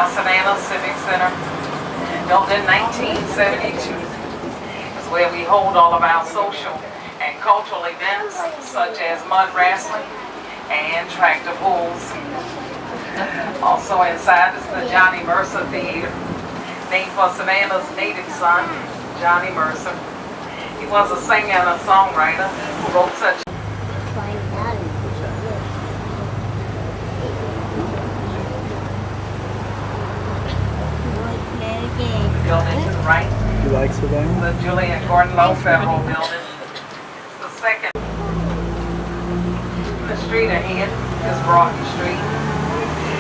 Savannah Civic Center, built in 1972, is where we hold all of our social and cultural events such as mud wrestling and tractor pulls. Also inside is the Johnny Mercer Theater, named for Savannah's native son, Johnny Mercer. He was a singer and a songwriter who wrote such building to the right. You like Savannah? The Julian Gordon Low Federal Building. The second. The street ahead is Broughton Street,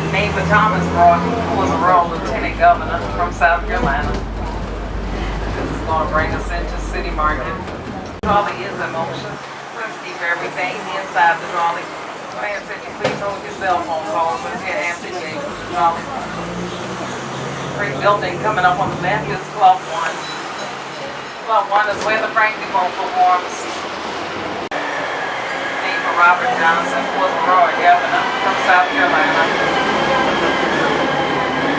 named for Thomas Broughton, who was a rural lieutenant governor from South Carolina. This is going to bring us into City Market. The trolley is in motion. Let's keep everything inside the trolley. Man said you please hold your cell phone calls until after you exit the trolley. Great building coming up on the left is Club 1. Club 1 is where the Frankie Bowl performs. Named for Robert Johnson, who was a rural governor from South Carolina.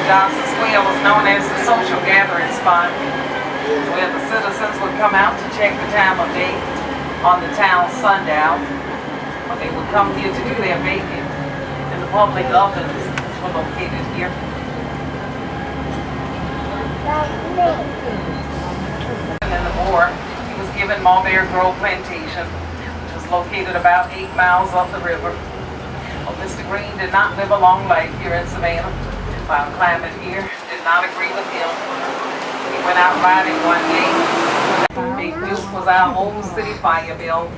Johnson Square was known as the social gathering spot, where the citizens would come out to check the time of day on the town's sundial. But they would come here to do their baking, and the public ovens were located here. And in the war, he was given Mulberry Grove Plantation, which was located about 8 miles up the river. Well, Mr. Green did not live a long life here in Savannah, while climate here did not agree with him. He went out riding one day. Big Duke was our own city fire bill.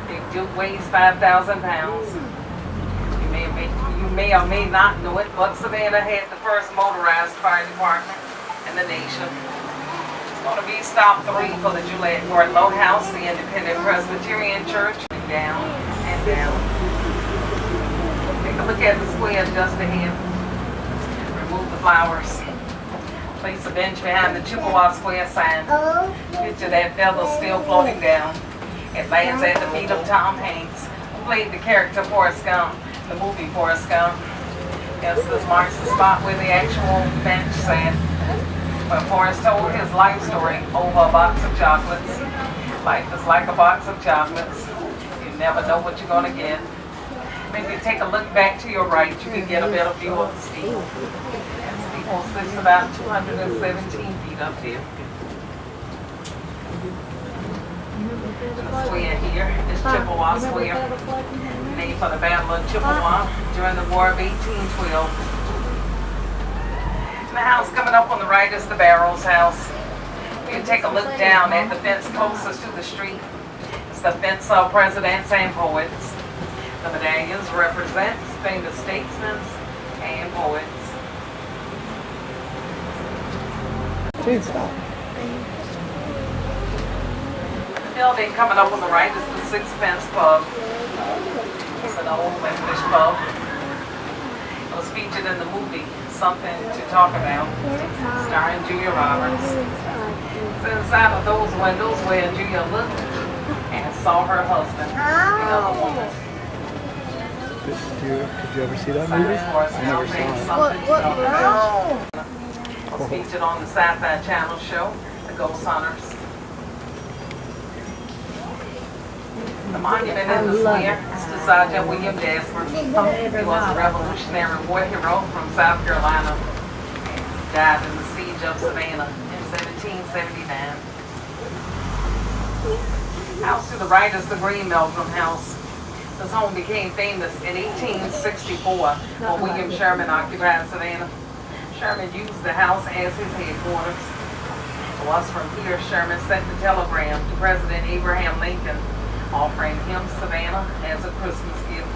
Big Duke weighs 5,000 pounds. You may or may not know it, but Savannah had the first motorized fire department in the nation. It's going to be stop 3 for the Julian Gordon Low House, the Independent Presbyterian Church, down and down. Take a look at the square just ahead. Remove the flowers. Place a bench behind the Chippewa Square sign. Picture that feather still floating down. It lands at the feet of Tom Hanks, who played the character Forrest Gump, the movie Forrest Gump. Yes, this marks the spot where the actual bench sat. When Forrest told his life story over a box of chocolates. Life is like a box of chocolates. You never know what you're going to get. Maybe take a look back to your right, you can get a better view of the steeple. The steeple sits about 217 feet up here. The square here is Chippewa Square, named for the Battle of Chippewa during the War of 1812. And the house coming up on the right is the Barrows House. You can take a look down at the fence closest to the street. It's the fence of presidents and poets. The medallions represent famous statesmen and poets. Please stop. The building coming up on the right is the Sixpence Pub. It's an old English pub. It was featured in the movie Something to Talk About, starring Julia Roberts. So inside of those windows where Julia looked and saw her husband, the other woman. Did you ever see that movie? I never saw it. Cool. Featured on the Sci-Fi Channel show, The Ghost Hunters. The monument in the square is to Sergeant William Jasper. He was a Revolutionary War hero from South Carolina. He died in the siege of Savannah in 1779. House to the right is the Green Meldrum House. This home became famous in 1864 when William Sherman occupied Savannah. Sherman used the house as his headquarters. It was from here Sherman sent the telegram to President Abraham Lincoln, offering him Savannah as a Christmas gift.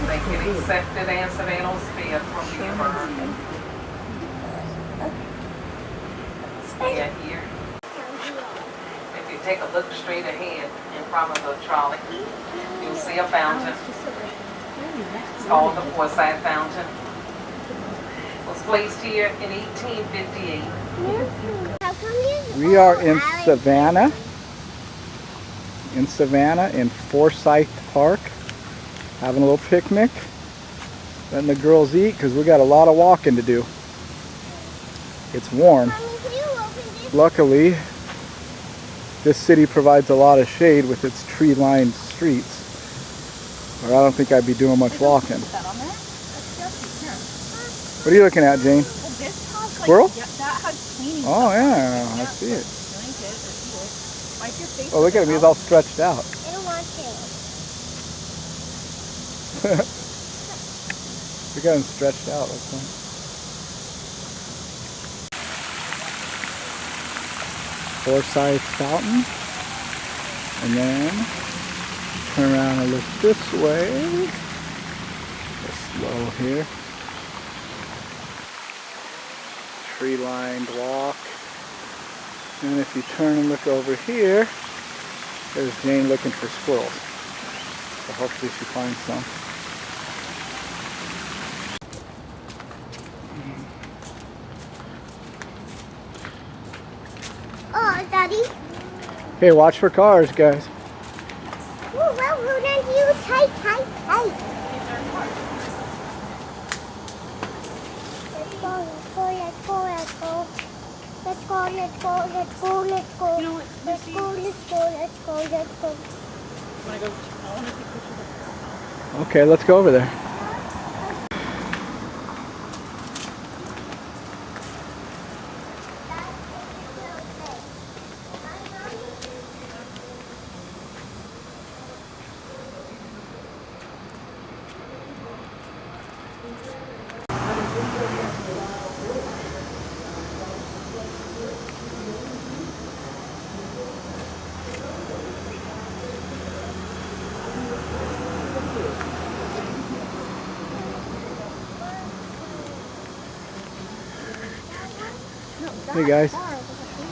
Lincoln accepted and Savannah was spared from being burned. Stand here. If you take a look straight ahead in front of the trolley, you'll see a fountain. It's called the Forsyth Fountain. It was placed here in 1858. We are in Savannah. In Forsyth Park, having a little picnic. letting the girls eat because we got a lot of walking to do. It's warm. Mommy, can you open this? Luckily, this city provides a lot of shade with its tree-lined streets. Or I don't think I'd be doing much walking. What are you looking at, Jane? Squirrel? That has cleaning. Oh yeah, I see it. Drink it or eat it. Wipe your face. Oh, look at him, he's all stretched out. I don't want to. Look at him stretched out. That's fine. Forsyth Fountain. And then turn around and look this way. Go slow here. Tree-lined walk. And if you turn and look over here, there's Jane looking for squirrels. So hopefully she finds some. Oh, Daddy. Hey, watch for cars, guys. Well, hold on to you tight, tight, tight. Let's go, let's go, let's go. Let's go, let's go, let's go, let's go. You know what? Let's go, let's go, let's go, let's go. I want to take pictures of her. Okay, let's go over there. Hey guys,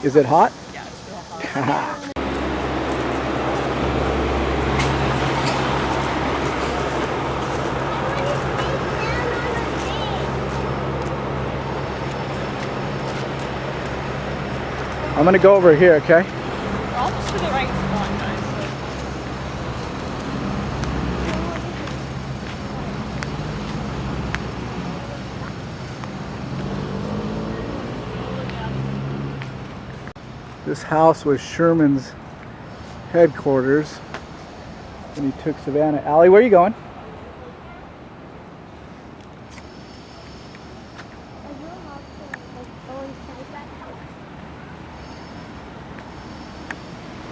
is it hot? Yeah, it's still hot. I'm gonna go over here, okay? We're almost to the right spot, guys. This house was Sherman's headquarters when he took Savannah. Allie, where are you going?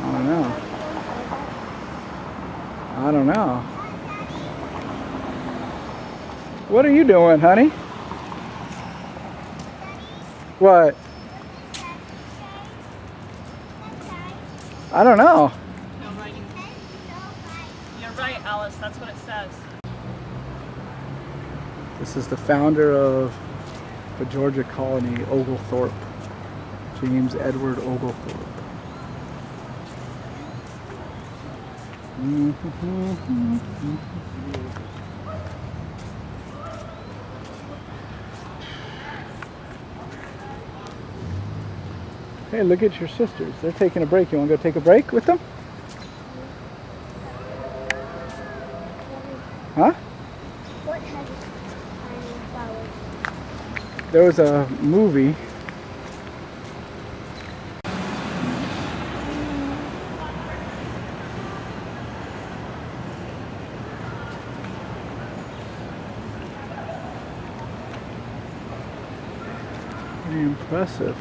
I don't know. I don't know. What are you doing, honey? What? I don't know. No writing. You're right, Alice. That's what it says. This is the founder of the Georgia colony, Oglethorpe. James Edward Oglethorpe. Hey, look at your sisters. They're taking a break. You want to go take a break with them? Huh? What has flowers? There was a movie. Pretty impressive.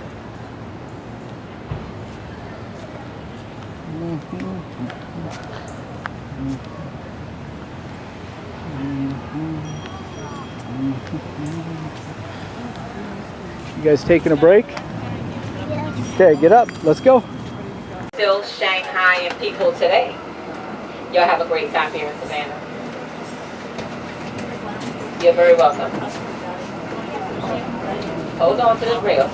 You guys taking a break? Yes. Okay, get up. Let's go. Still Shanghai and people today. Y'all have a great time here in Savannah. You're very welcome. Hold on to the rail.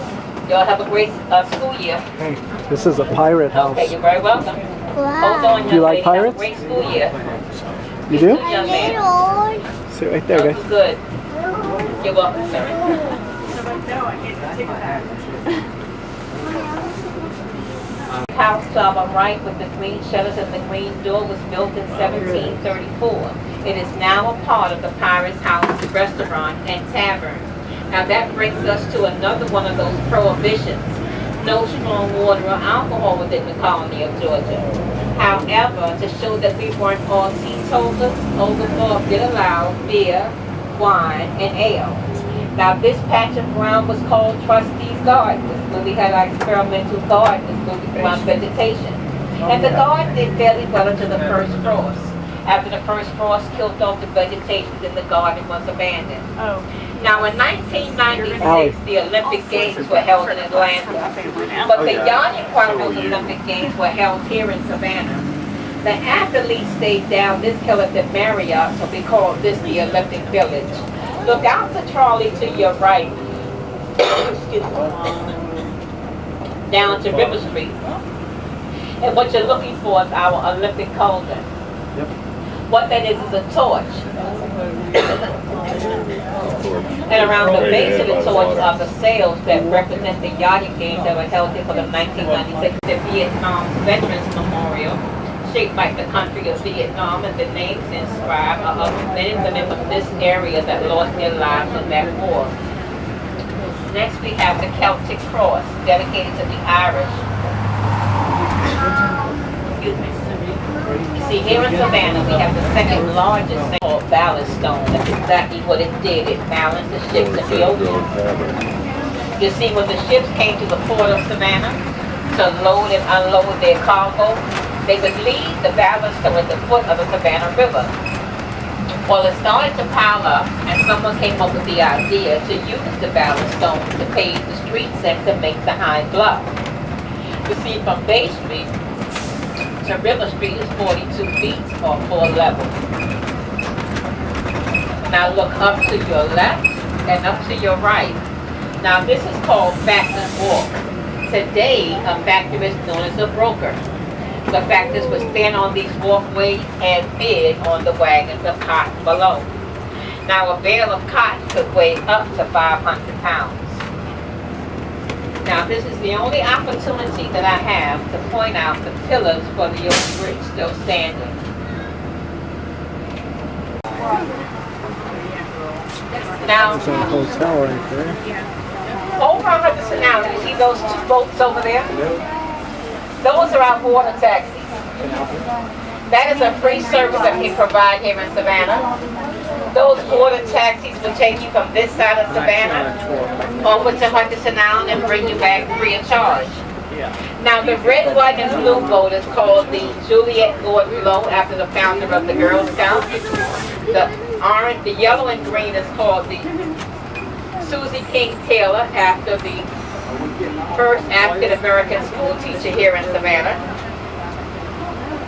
Y'all have a great school year. Hey, this is a pirate house. Okay, you're very welcome. Hold on, Do you like young lady. Have pirates? a great school year. You do? Young man. Little. Sit right there, That guys. was good. You're welcome, sir. House to our right with the green shutters and the green door was built in 1734. It is now a part of the Pirate's House Restaurant and Tavern. Now that brings us to another one of those prohibitions. No strong water or alcohol within the colony of Georgia. However, to show that we weren't all teetotalers, Oglethorpe did allow beer, wine, and ale. Now this patch of ground was called Trustees Garden. This is when we had our experimental garden, this when we grew our vegetation. And the garden did fairly well until the first frost. After the first frost killed off the vegetation, then the garden was abandoned. Oh. Now in 1996, the Olympic Games were held in Atlanta. But the Yanni Chronicles Olympic Games were held here in Savannah. The athletes stayed down this hill at the Marriott, so we call this the Olympic Village. Look out to Charlie to your right. Excuse me. Down to River Street. And what you're looking for is our Olympic cauldron. Yep. What that is a torch. And around the base of the torch are the sails that represent the yachting games that were held here for the 1996 Vietnam Veterans Memorial, shaped like the country of Vietnam, and the names inscribed are of many women from this area that lost their lives in that war. Next we have the Celtic Cross, dedicated to the Irish. Excuse me. You see, here in Savannah, we have the second largest thing called ballast stone. That's exactly what it did. It balanced the ships in the ocean. You see, when the ships came to the port of Savannah to load and unload their cargo, they would leave the ballast stone at the foot of the Savannah River. Well, it started to pile up, and someone came up with the idea to use the ballast stone to pave the streets and to make the high bluff. You see, from Bay Street to River Street is 42 feet or 4 levels. Now look up to your left and up to your right. Now this is called Factor's Walk. Today, a factor is known as a broker. The factors would stand on these walkways and bid on the wagons of cotton below. Now a bale of cotton could weigh up to 500 pounds. Now this is the only opportunity that I have to point out the pillars for the old bridge still standing. Now, There's a hotel right there. over on Hudson Island, you see those two boats over there? Those are our water taxis. That is a free service that we provide here in Savannah. Those water taxis will take you from this side of Savannah over to Hudson Island and bring you back free of charge. Now the red, white, and blue boat is called the Juliet Gordon Low after the founder of the Girl Scouts. The orange, the yellow and green is called the Susie King Taylor after the first African American school teacher here in Savannah.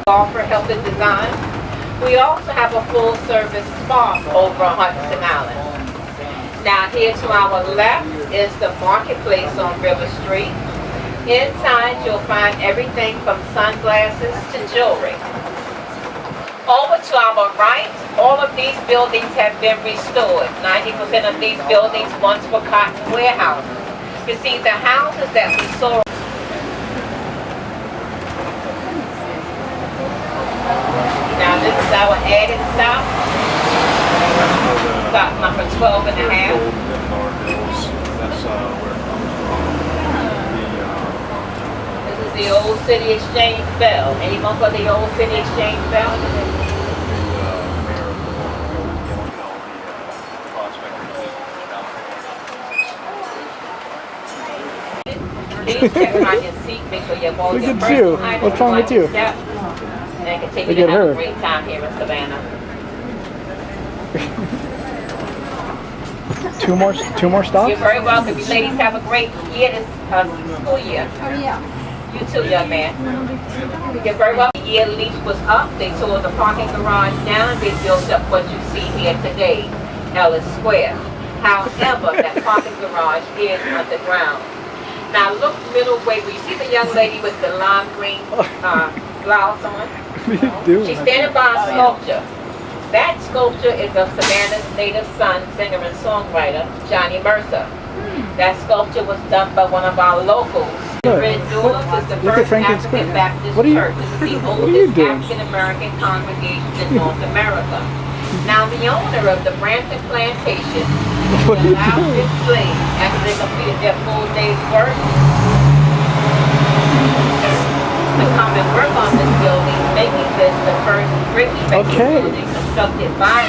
Golfer helped in design. We also have a full service spa over on Hudson Island. Now here to our left is the marketplace on River Street. Inside you'll find everything from sunglasses to jewelry. Over to our right, all of these buildings have been restored. 90% of these buildings once were cotton warehouses. You see, the houses that we saw. Now this is our added stop. Stop number 12 and a half. This is the Old City Exchange Bell. Anyone for the Old City Exchange Bell? Please check on your seat, make sure you're Look at you. What's wrong with you? And it can take you Look to at have her. a great time here in Savannah. Two more stops? You're very welcome. You ladies have a great year this school year. Oh, yeah. You too, young man. You're very welcome. The year lease was up. They tore the parking garage down. They built up what you see here today, Ellis Square. However, that parking garage is underground. Now look middle way. We see the young lady with the lime green blouse on. What are you doing? She's standing by a sculpture. That sculpture is of Savannah's native son, singer and songwriter, Johnny Mercer. That sculpture was done by one of our locals, The Look, Red Doors is the look at first Franklin African Square. Baptist What are you- church. This is the what are you oldest doing? African American congregation in North America. Now, the owner of the Brampton Plantation What are you allowed doing? his slaves, after they completed their full day's work, to come and work on this building, making this the first brick Okay. building constructed by